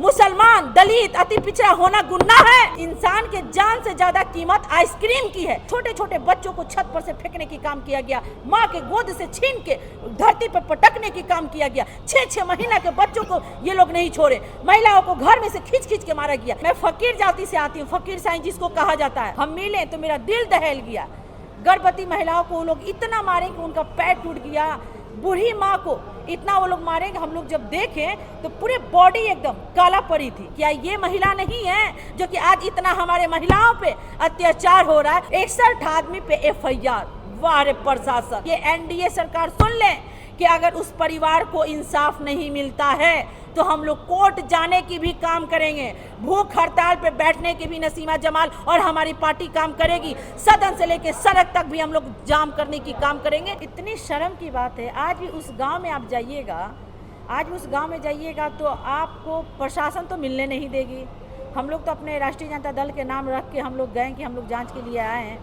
मुसलमान, दलित, अति पिछड़ा होना गुनाह है। इंसान के जान से ज्यादा कीमत आइसक्रीम की है। छोटे छोटे बच्चों को छत पर से फेंकने की काम किया गया, माँ के गोद से छीन के धरती पर पटकने की काम किया गया। 6-6 महीना के बच्चों को ये लोग नहीं छोड़े, महिलाओं को घर में से खींच खींच के मारा गया। मैं फकीर जाति से आती हूँ, फकीर साईं जिसको कहा जाता है। हम मिले तो मेरा दिल दहल गया। गर्भवती महिलाओं को वो लोग इतना मारे कि उनका पैर टूट गया। बूढ़ी माँ को इतना वो लोग मारेंगे, हम लोग जब देखें तो पूरे बॉडी एकदम काला पड़ी थी। क्या ये महिला नहीं है जो कि आज इतना हमारे महिलाओं पे अत्याचार हो रहा है? 61 आदमी पे FIR। वाह रे प्रशासन, ये NDA सरकार सुन ले कि अगर उस परिवार को इंसाफ नहीं मिलता है तो हम लोग कोर्ट जाने की भी काम करेंगे। भूख हड़ताल पे बैठने की भी नसीमा जमाल और हमारी पार्टी काम करेगी। सदन से लेके सड़क तक भी हम लोग जाम करने की काम करेंगे। इतनी शर्म की बात है, आज भी उस गांव में आप जाइएगा, आज भी उस गांव में जाइएगा तो आपको प्रशासन तो मिलने नहीं देगी। हम लोग तो अपने राष्ट्रीय जनता दल के नाम रख के हम लोग गए कि हम लोग जाँच के लिए आए हैं।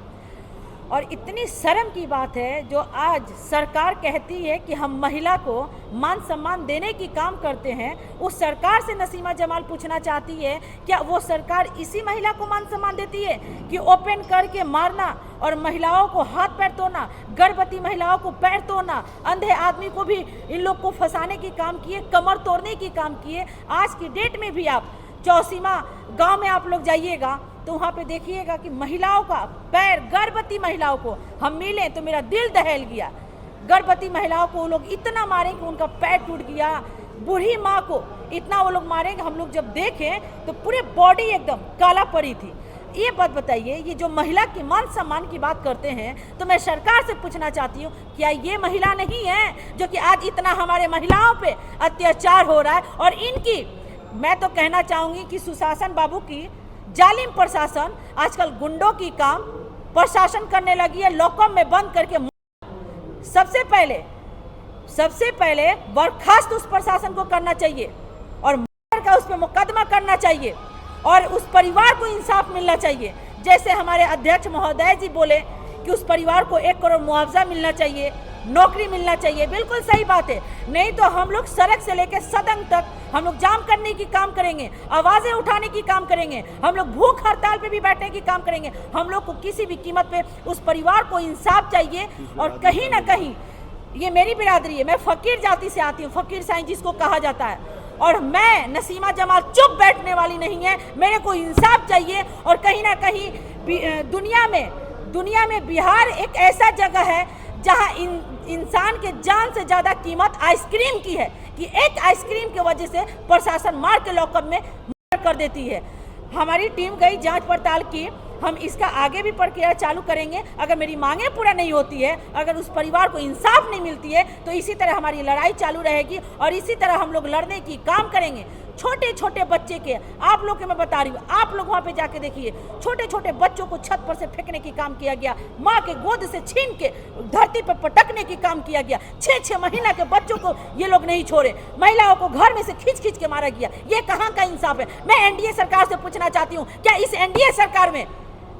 और इतनी शर्म की बात है जो आज सरकार कहती है कि हम महिला को मान सम्मान देने की काम करते हैं। उस सरकार से नसीमा जमाल पूछना चाहती है, क्या वो सरकार इसी महिला को मान सम्मान देती है कि ओपन करके मारना और महिलाओं को हाथ पैर तोड़ना, गर्भवती महिलाओं को पैर तोड़ना, अंधे आदमी को भी इन लोग को फंसाने की काम किए, कमर तोड़ने की काम किए। आज की डेट में भी आप चौसीमा गांव में आप लोग जाइएगा तो वहाँ पे देखिएगा कि महिलाओं का पैर, गर्भवती महिलाओं को हम मिले तो मेरा दिल दहल गया। गर्भवती महिलाओं को वो लोग इतना मारे कि उनका पैर टूट गया। बूढ़ी माँ को इतना वो लोग मारेंगे, हम लोग जब देखें तो पूरे बॉडी एकदम काला पड़ी थी। ये बात बताइए, ये जो महिला की मान सम्मान की बात करते हैं तो मैं सरकार से पूछना चाहती हूँ, क्या ये महिला नहीं है जो कि आज इतना हमारे महिलाओं पे अत्याचार हो रहा है? और इनकी मैं तो कहना चाहूँगी कि सुशासन बाबू की जालिम प्रशासन आजकल गुंडों की काम प्रशासन करने लगी है, लॉकअप में बंद करके। सबसे पहले बर्खास्त उस प्रशासन को करना चाहिए और मर्डर का उस पर मुकदमा करना चाहिए और उस परिवार को इंसाफ मिलना चाहिए। जैसे हमारे अध्यक्ष महोदय जी बोले कि उस परिवार को 1 करोड़ मुआवजा मिलना चाहिए, नौकरी मिलना चाहिए, बिल्कुल सही बात है। नहीं तो हम लोग सड़क से लेकर सदन तक हम लोग जाम करने की काम करेंगे, आवाजें उठाने की काम करेंगे, हम लोग भूख हड़ताल पे भी बैठने की काम करेंगे। हम लोग को किसी भी कीमत पे उस परिवार को इंसाफ चाहिए। और कहीं ना कहीं ये मेरी बिरादरी है, मैं फकीर जाति से आती हूँ, फकीर साईं जिसको कहा जाता है। और मैं नसीमा जमाल चुप बैठने वाली नहीं है, मेरे को इंसाफ चाहिए। और कहीं ना कहीं दुनिया में बिहार एक ऐसा जगह है जहां इंसान के जान से ज्यादा कीमत आइसक्रीम की है कि एक आइसक्रीम की वजह से प्रशासन मार के लॉकअप में मर्डर कर देती है। हमारी टीम गई जांच पड़ताल की, हम इसका आगे भी प्रक्रिया चालू करेंगे। अगर मेरी मांगे पूरा नहीं होती है, अगर उस परिवार को इंसाफ नहीं मिलती है तो इसी तरह हमारी लड़ाई चालू रहेगी और इसी तरह हम लोग लड़ने की काम करेंगे। छोटे छोटे बच्चे के, आप लोग के मैं बता रही हूँ, आप लोग वहाँ पे जाके देखिए, छोटे छोटे बच्चों को छत पर से फेंकने की काम किया गया, माँ के गोद से छीन के धरती पर पटकने की काम किया गया। 6-6 महीना के बच्चों को ये लोग नहीं छोड़े, महिलाओं को घर में से खींच खींच के मारा गया। ये कहाँ का इंसाफ है? मैं NDA सरकार से पूछना चाहती हूँ, क्या इस NDA सरकार में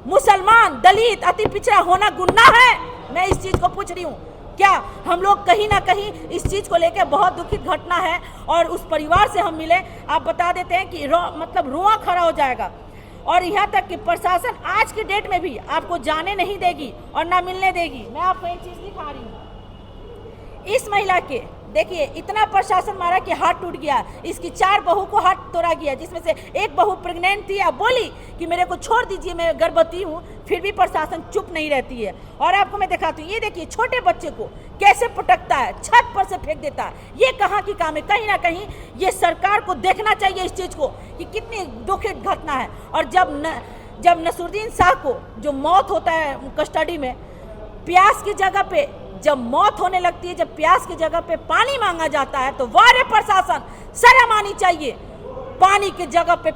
मुसलमान, दलित, अति पिछड़ा होना गुनाह है? मैं इस चीज को पूछ रही हूँ। क्या हम लोग कहीं ना कहीं इस चीज को लेकर बहुत दुखित घटना है और उस परिवार से हम मिले, आप बता देते हैं कि मतलब रोआ खड़ा हो जाएगा। और यहाँ तक कि प्रशासन आज की डेट में भी आपको जाने नहीं देगी और ना मिलने देगी। मैं आपको एक चीज दिखा रही हूँ, इस महिला के देखिए इतना प्रशासन मारा कि हाथ टूट गया। इसकी 4 बहू को हाथ तोड़ा गया, जिसमें से एक बहू प्रेग्नेंट थी। अब बोली कि मेरे को छोड़ दीजिए, मैं गर्भवती हूँ, फिर भी प्रशासन चुप नहीं रहती है। और आपको मैं दिखाती हूँ, ये देखिए छोटे बच्चे को कैसे पटकता है, छत पर से फेंक देता है। ये कहाँ की काम है? कहीं ना कहीं ये सरकार को देखना चाहिए इस चीज को कि कितनी दुखद घटना है। और जब नसरुद्दीन शाह को जो मौत होता है कस्टडी में, प्यास की जगह पे जब मौत होने लगती है, जब प्यास की जगह पे पानी मांगा जाता है तो वारे प्रशासन शर्म आनी चाहिए। पानी की जगह पे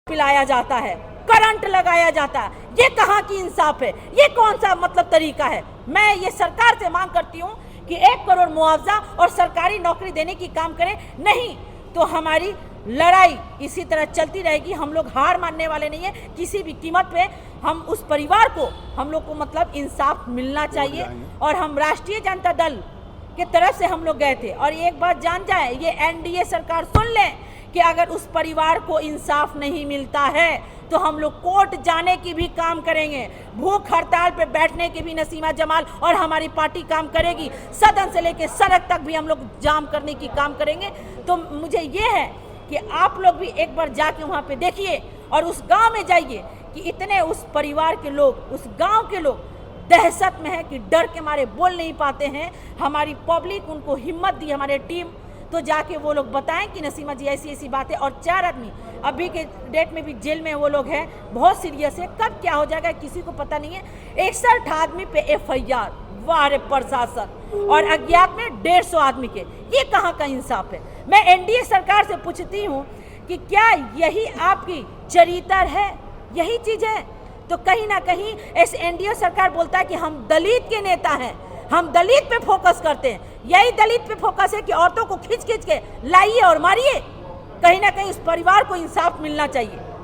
पिलाया जाता है, करंट लगाया जाता है। ये कहाँ की इंसाफ है? ये कौन सा मतलब तरीका है? मैं ये सरकार से मांग करती हूँ कि 1 करोड़ मुआवजा और सरकारी नौकरी देने की काम करें, नहीं तो हमारी लड़ाई इसी तरह चलती रहेगी। हम लोग हार मानने वाले नहीं है किसी भी कीमत पे। हम उस परिवार को, हम लोग को मतलब इंसाफ मिलना चाहिए। और हम राष्ट्रीय जनता दल के तरफ से हम लोग गए थे। और एक बात जान जाए, ये NDA सरकार सुन ले कि कि अगर उस परिवार को इंसाफ नहीं मिलता है तो हम लोग कोर्ट जाने की भी काम करेंगे, भूख हड़ताल पे बैठने की भी नसीमा जमाल और हमारी पार्टी काम करेगी, सदन से लेकर सड़क तक भी हम लोग जाम करने की काम करेंगे। तो मुझे ये है कि आप लोग भी एक बार जाके वहाँ पे देखिए और उस गांव में जाइए कि इतने उस परिवार के लोग, उस गांव के लोग दहशत में है कि डर के मारे बोल नहीं पाते हैं। हमारी पब्लिक उनको हिम्मत दी, हमारे टीम, तो जाके वो लोग बताएं कि नसीमा जी ऐसी ऐसी बातें। और 4 आदमी अभी के डेट में भी जेल में वो लोग हैं, बहुत सीरियस है, कब क्या हो जाएगा किसी को पता नहीं है। 61 आदमी पे FIR, वाह रे प्रशासन, और अज्ञात में 150 आदमी के, ये कहाँ का इंसाफ है। मैं NDA सरकार से पूछती हूँ कि क्या यही आपकी चरित्र है, यही चीज़ है? तो कहीं ना कहीं इस NDA सरकार बोलता है कि हम दलित के नेता हैं, हम दलित पे फोकस करते हैं, यही दलित पे फोकस है कि औरतों को खींच खींच के लाइए और मारिए। कहीं ना कहीं उस परिवार को इंसाफ मिलना चाहिए।